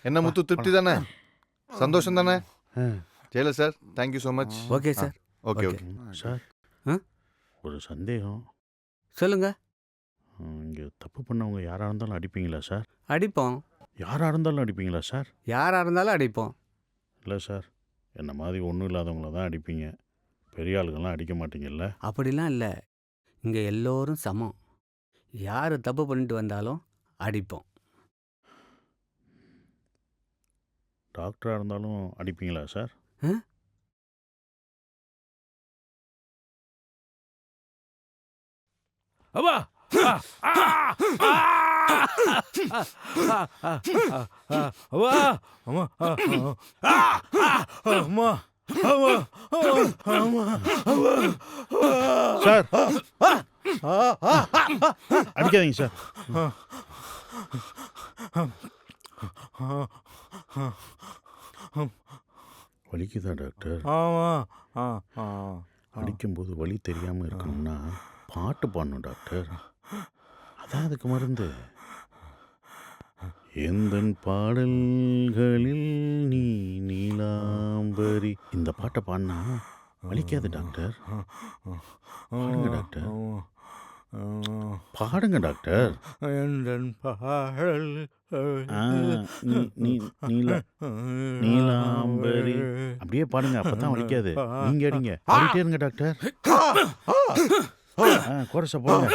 என்ன முத்து, திருப்தி தானே? சந்தோஷம் தானே? Jayalalithaa sir, thank you so much. Okay sir. Okay okay sir ஒரு சந்தேகம். சொல்லுங்க. இங்கே தப்பு பண்ணவங்க யாராக இருந்தாலும் அடிப்பீங்களா சார்? அடிப்போம். யாராக இருந்தாலும் அடிப்பீங்களா சார்? யாராக இருந்தாலும் அடிப்போம். இல்லை சார், என்ன மாதிரி ஒன்றும் இல்லாதவங்கள தான் அடிப்பீங்க, பெரிய ஆளுங்கள்லாம் அடிக்க மாட்டீங்கல்ல? அப்படிலாம் இல்லை. இங்கே எல்லோரும் சமம். யார் தப்பு பண்ணிட்டு வந்தாலும் அடிப்போம். டாக்டராக இருந்தாலும் அடிப்பீங்களா சார்? அம்மா சார் அடிக்காதீங்க சார். வலிக்குதா டாக்டர்? அடிக்கும்போது வலி தெரியாமல் இருக்கணும்னா பாட்டு பாடணும் டாக்டர், அதான் அதுக்கு மருந்து. எந்தன் பாடல்களில் நீ நீலாம்பரி, இந்த பாட்டை பாடினா வலிக்காது டாக்டர். பாடுங்க டாக்டர், பாடுங்க டாக்டர். நீலாம்பரி அப்படியே பாடுங்க, அப்பதான் வலிக்காது. நீங்க அடிங்க, பாடிட்டே இருங்க டாக்டர். கோரஸை போடுங்க.